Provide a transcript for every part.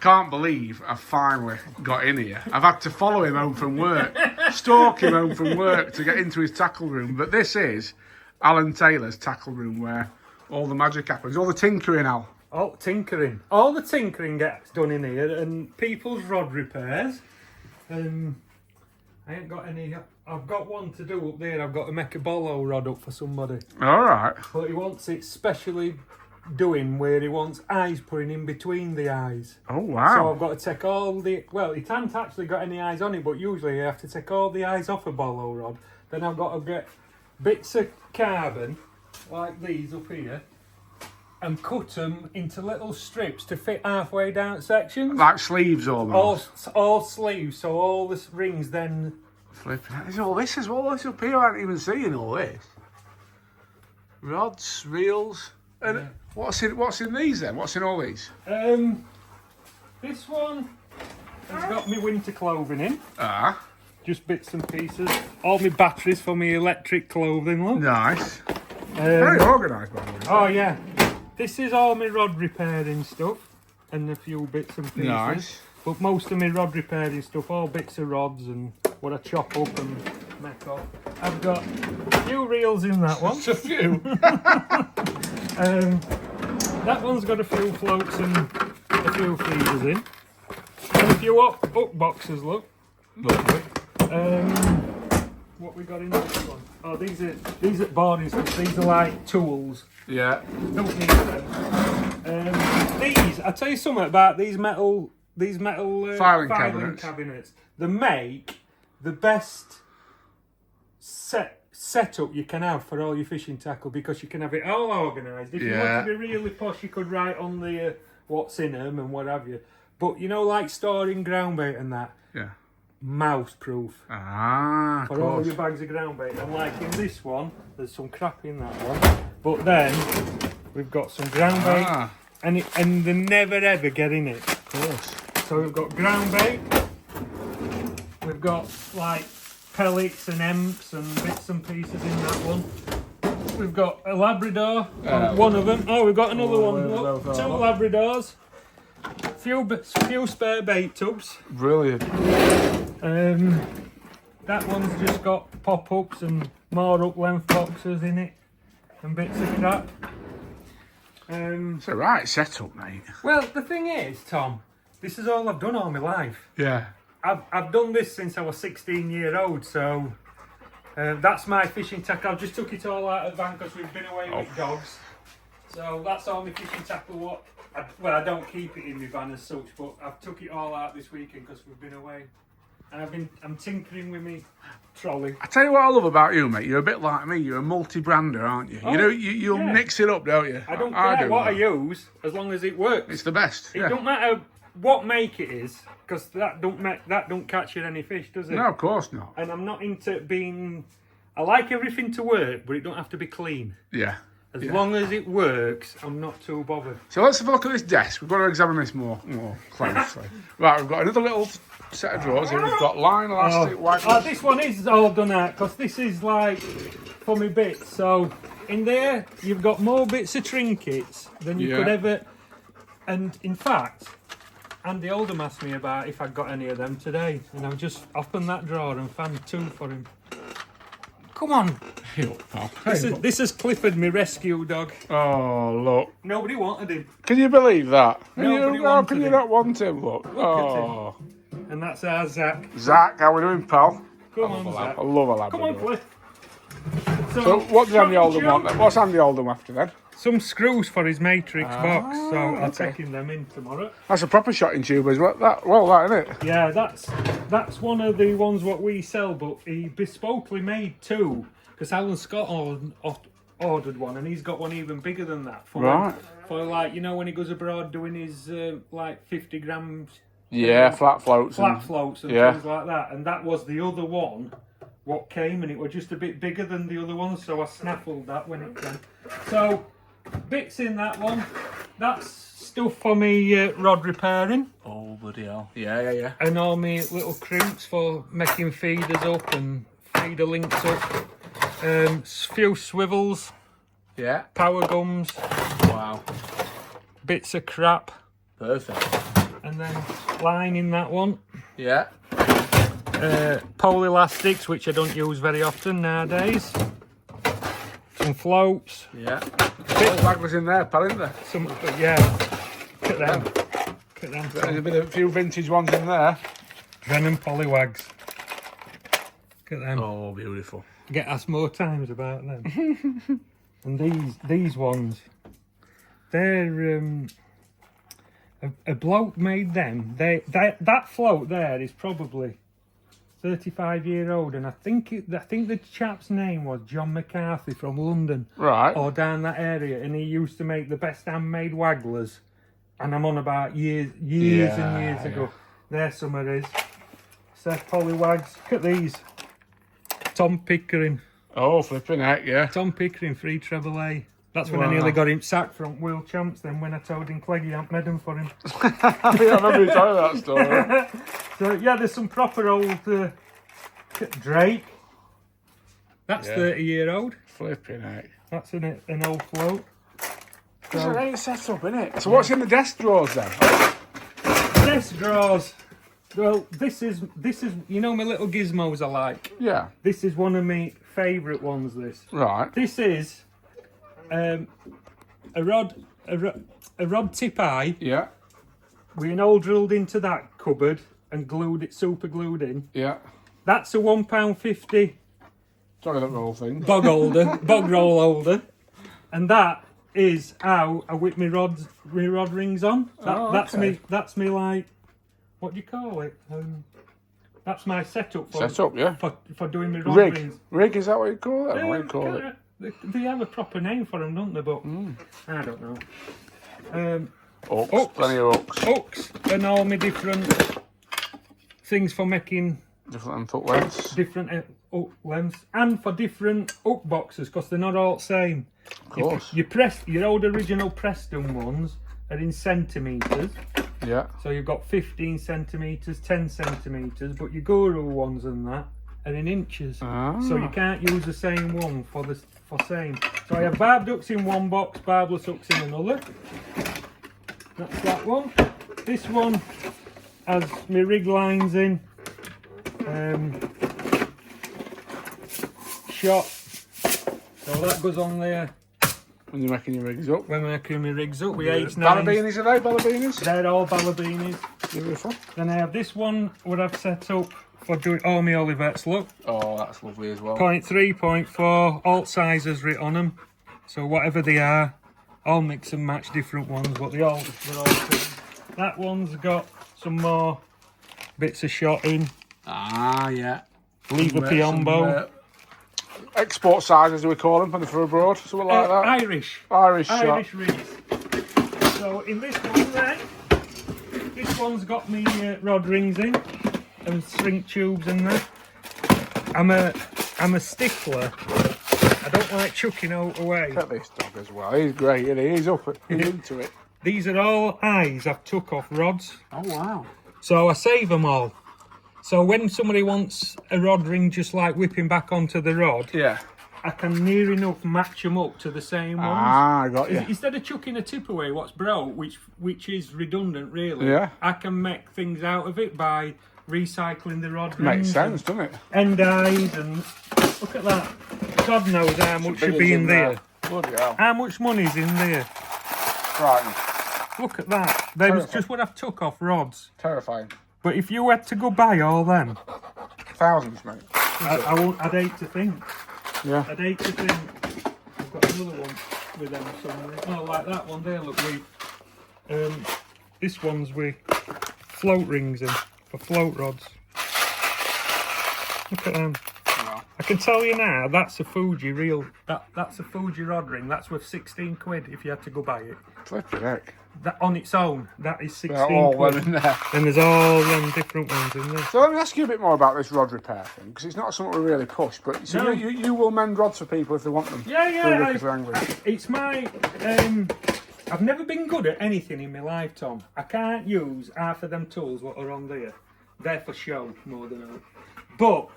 can't believe I finally got in here. I've had to follow him home from work, stalk him home from work to get into his tackle room. But this is Alan Taylor's tackle room where all the magic happens, all the tinkering, Al. Oh, tinkering. All the tinkering gets done in here, and people's rod repairs. I ain't got any. I've got one to do up there. I've got to make a bolo rod up for somebody. All right. But he wants it specially doing where he wants eyes putting in between the eyes. Oh, wow. So I've got to take all the... Well, it hasn't actually got any eyes on it, but usually you have to take all the eyes off a bolo rod. Then I've got to get bits of carbon, like these up here, and cut them into little strips to fit halfway down sections. Like sleeves almost. All sleeves, so all the rings then... Flipping. There's all this as well. This up here, I haven't even seen all this. Rods, reels... And yeah. What's in these then? What's in all these? This one has got me winter clothing in. Ah. Just bits and pieces. All my batteries for my electric clothing, look. Nice. Very organised, by the way. Oh, yeah. This is all my rod repairing stuff. And a few bits and pieces. Nice. But most of my rod repairing stuff, all bits of rods and what I chop up and make off. I've got a few reels in that one. Just a few. That one's got a few floats and a few freezers in. And a few up boxes, look. Lovely. What we got in this one? Oh, these are boarding stuff. These are like tools. Yeah. Don't need them. These, I'll tell you something about these metal Filing cabinets. They make the best setup you can have for all your fishing tackle, because you can have it all organised. If you want to be really posh, you could write on the what's in them and what have you. But you know, like storing ground bait and that. Yeah. Mouse proof. Ah, for all your bags of ground bait. And like in this one, there's some crap in that one. But then we've got some ground bait, and they never ever get in it. Of course. So we've got ground bait. We've got like pellets and emps and bits and pieces in that one. We've got a Labrador, one of them. Oh, we've got another one. Look, 2 Labradors. Few spare bait tubs. Brilliant. That one's just got pop-ups and more up-length boxes in it and bits of crap. It's a right setup, mate. Well, the thing is, Tom, this is all I've done all my life. Yeah. I've done this since I was 16-year-old, so that's my fishing tackle. I've just took it all out of the van because we've been away with dogs. So that's all my fishing tackle. I don't keep it in my van as such, but I've took it all out this weekend because we've been away. And I'm tinkering with me trolley. I tell you what I love about you, mate. You're a bit like me. You're a multi-brander, aren't you? Oh, you know, you'll mix it up, don't you? I don't care what I use as long as it works. It's the best. It don't matter what make it is, because that don't catch you any fish, does it? No, of course not. And I'm not into being. I like everything to work, but it don't have to be clean. Yeah. As long as it works, I'm not too bothered. So let's have a look at this desk. We've got to examine this more closely. Right, we've got another little set of drawers here. We've got line, elastic, white. This one is all done out, because this is like for me bits. So in there, you've got more bits of trinkets than you could ever. And in fact, Andy Oldham asked me about if I'd got any of them today, and I've just opened that drawer and found 2 for him. Come on. Hey, look, pal. This is Clifford, my rescue dog. Oh, look. Nobody wanted him. Can you believe that? Nobody How wanted can you him. not want him? Look. Look at him. And that's our Zach. Zach, how we doing, pal? Come on, Zach. I love a Labrador. Come on, Cliff. So what does Andy Oldham want then? What's Andy Oldham after then? Some screws for his matrix box, so I'll take them in tomorrow. That's a proper shotting tube, is that? That, isn't it? Yeah, that's one of the ones what we sell, but he bespokely made 2, because Alan Scott ordered one, and he's got one even bigger than that for like, you know, when he goes abroad doing his like 50 grams. Yeah, flat floats and things like that, and that was the other one what came, and it was just a bit bigger than the other one, so I snaffled that when it came. So bits in that one. That's stuff for me rod repairing. Oh, bloody hell. Yeah. And all my little crimps for making feeders up and feeder links up. Few swivels. Yeah. Power gums. Wow. Bits of crap. Perfect. And and then line in that one. Yeah. Pole elastics, which I don't use very often nowadays. Some floats. Yeah. Bit wagglers in there, pal, isn't there? Some, yeah. Look at them. Look at them. There's a few vintage ones in there. Venom polywags. Look at them. Oh, beautiful. I get asked more times about them. And these ones, they're a bloke made them. That float there is probably 35-year-old, and I think the chap's name was John McCarthy from London, Right. or down that area, and he used to make the best handmade wagglers. And I'm on about years and years ago. There some of his Seth Polywags. Look at these. Tom Pickering. Oh, flipping heck, yeah. Tom Pickering, 3 treble A. That's when I nearly got him sacked from World Champs then, when I told him Cleggy hadn't made them for him. Yeah, I remember you telling that story. So yeah, there's some proper old Drake. That's 30-year-old. Flipping heck. That's an old float. It's a great setup, isn't it? So what's in the desk drawers then? Desk drawers. Well, this is you know my little gizmos I like. Yeah. This is one of my favourite ones. This. Right. This is a rod tip eye. Yeah. With an hole drilled into that cupboard and super glued in. Yeah. That's a £1.50 Sorry, that whole thing. bog roll holder, and that is how I whip my rod rings on. That's me like, what do you call it? That's my setup for doing my rod rings. Rig, is that what you call it? What do you call it? They have a proper name for them, don't they? But I don't know. Hooks, plenty of hooks. Hooks and all my different things for making Different hook lengths. Different hook lengths, and for different hook boxes, because they're not all the same. Of course. Your old original Preston ones are in centimetres. Yeah. So you've got 15 centimetres, 10 centimetres, but your Guru ones and that are in inches. Ah. So you can't use the same one for same. So I have barbed hooks in one box, barbless hooks in another. That's that one. This one has my rig lines in. Shot. So that goes on there. When you're making your rigs up. When we're making my rigs up, we 8s, 9s. Ballabinis, are they ballabinis? They're all ballabinis. Beautiful. Then I have this one what I've set up for doing all my Olivettes, look. Oh, that's lovely as well. 0.3, 0.4, alt sizes written on them. So whatever they are, I'll mix and match different ones, but they're all that one's got some more bits of shot in. Ah, yeah. Lever Piombo. Export sizes, do we call them, for abroad? Something like that? Irish Irish rigs. So in this one there, this one's got me rod rings in and shrink tubes and that. I'm a stickler. I don't like chucking out away. Look at this dog as well. He's great, isn't he? He's into it. These are all eyes I've took off rods. Oh, wow. So I save them all. So when somebody wants a rod ring just like whipping back onto the rod, Yeah. I can near enough match them up to the same ones. Ah, I got you. Instead of chucking a tip away what's broke, which is redundant really, Yeah. I can make things out of it by recycling the rod Makes rings. sense, doesn't it? End eyes, and look at that. God knows how much should be in there. Bloody hell. How much money's in there? Frightening. Look at that. That was just what I've took off rods. Terrifying. But if you had to go buy all them, Thousands, mate. I'd hate to think. Yeah. I'd hate to think. I've got another one with them somewhere. Oh, like that one there, look, this one's with float rings in, for float rods. Look at them. Wow. I can tell you now, that's a Fuji that's a Fuji rod ring. That's worth 16 quid if you had to go buy it. Flipping heck. That on its own, that is 16 They're all quid. well in there. And there's all them different ones in there. So let me ask you a bit more about this rod repair thing, because it's not something we really push, but so No. you will mend rods for people if they want them. Yeah. Language. It's my. I've never been good at anything in my life, Tom. I can't use half of them tools what are on there. They're for show more than else. But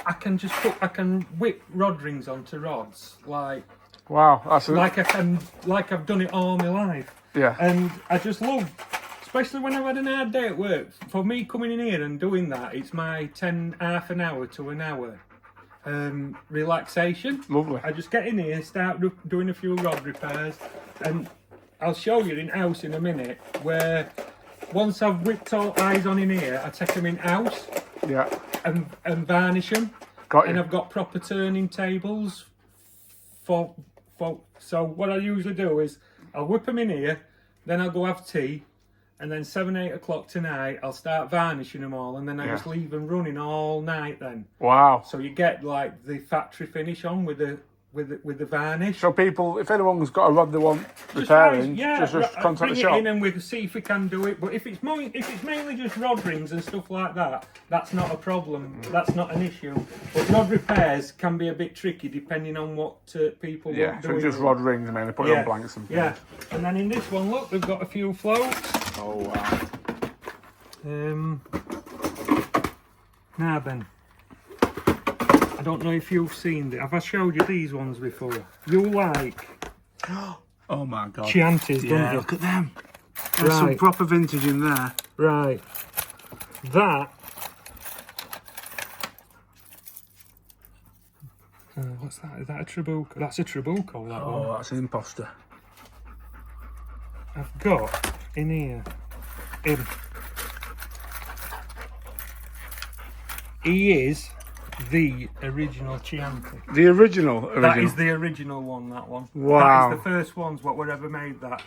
I can whip rod rings onto rods like Wow, that's I've done it all my life. Yeah. And I just love Especially when I've had an hard day at work. For me coming in here and doing that, it's my half an hour to an hour relaxation. Lovely. I just get in here, start doing a few rod repairs, and I'll show you in house in a minute where once I've whipped all eyes on in here, I take them in house Yeah. and varnish them. Got you. And I've got proper turning tables for so what I usually do is I'll whip them in here, then I'll go have tea, and then 7-8 o'clock tonight I'll start varnishing them all, and then I just leave them running all night then. Wow. So you get like the factory finish on with the varnish. So people, if anyone's got a rod they want repairing, just contact bring the shop. it in and we'll see if we can do it. But if it's mainly just rod rings and stuff like that, that's not a problem. That's not an issue. But rod repairs can be a bit tricky depending on what people want so doing. just rod rings, mainly put it on blanks and things. Yeah, and then in this one, look, we've got a few floats. Oh wow. Now then, I don't know if you've seen it. Have I showed you these ones before? You like Oh my god. Chiantis, don't you? Look at them. There's some proper vintage in there. Right. That. What's that? Is that a Trabuco? That's a Trabuco, that one. Oh, that's an imposter. I've got in here him. He is the original Chianti. The original. That is the original one, that one. Wow. That is the first ones what were ever made that.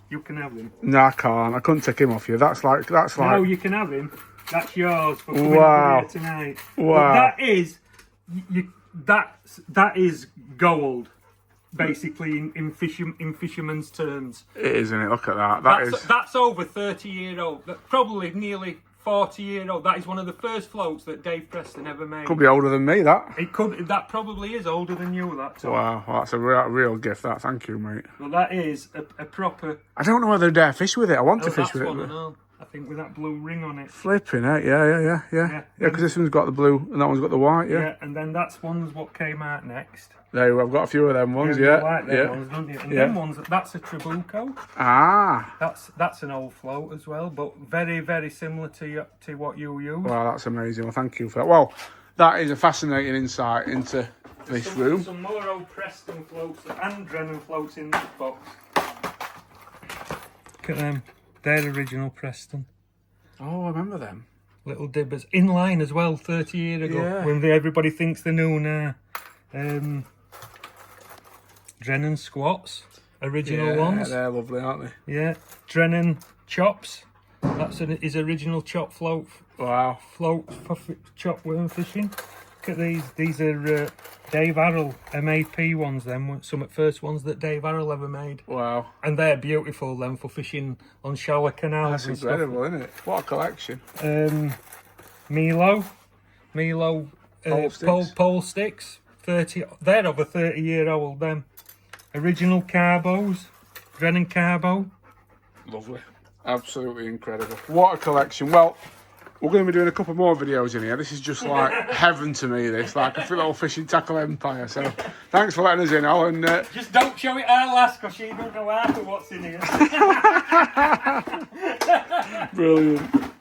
You can have him. No, I can't. I couldn't take him off you. That's like. No, you can have him. That's yours for coming Wow. over here tonight. Wow. But that is that is gold, basically in fisherman's terms. It is, isn't it? Look at that. That's over 30-year-old. Probably nearly 40-year-old. That is one of the first floats that Dave Preston ever made. Could be older than me. That. It could. That probably is older than you. That. Tom. Wow, that's a real gift. That. Thank you, mate. Well, that is a proper. I don't know whether I dare fish with it. I want to fish That's with one, it. I know. I think with that blue ring on it. Flipping it, yeah. Yeah, because this one's got the blue and that one's got the white, yeah. Yeah, and then that's one's what came out next. There, I've got a few of them ones, You yeah. like them ones, don't you? And them ones, that's a Trabuco. Ah. That's an old float as well, but very, very similar to what you use. Wow, that's amazing. Well, thank you for that. Well, that is a fascinating insight into this room. Some more old Preston floats and Drennan floats in this box. Look at them. They're original Preston. Oh, I remember them. Little dibbers. In line as well, 30 years ago. Yeah. When everybody thinks they're new now. Drennan squats. Original ones. They're lovely, aren't they? Yeah. Drennan chops. That's his original chop float. Wow. Float for chop worm fishing. Look at these. These are Dave Harrell MAP ones. Them some of the first ones that Dave Harrell ever made. Wow. And they're beautiful. Them for fishing on shallow canals. That's and incredible, isn't it? What a collection. Milo pole sticks. 30. They're over 30-year-old. Them original carbos. Drennan carbo. Lovely. Absolutely incredible. What a collection. Well, we're going to be doing a couple more videos in here. This is just like heaven to me, this. Like a little fishing tackle empire. So thanks for letting us in, Al. And, just don't show it our last because she don't know half of what's in here. brilliant.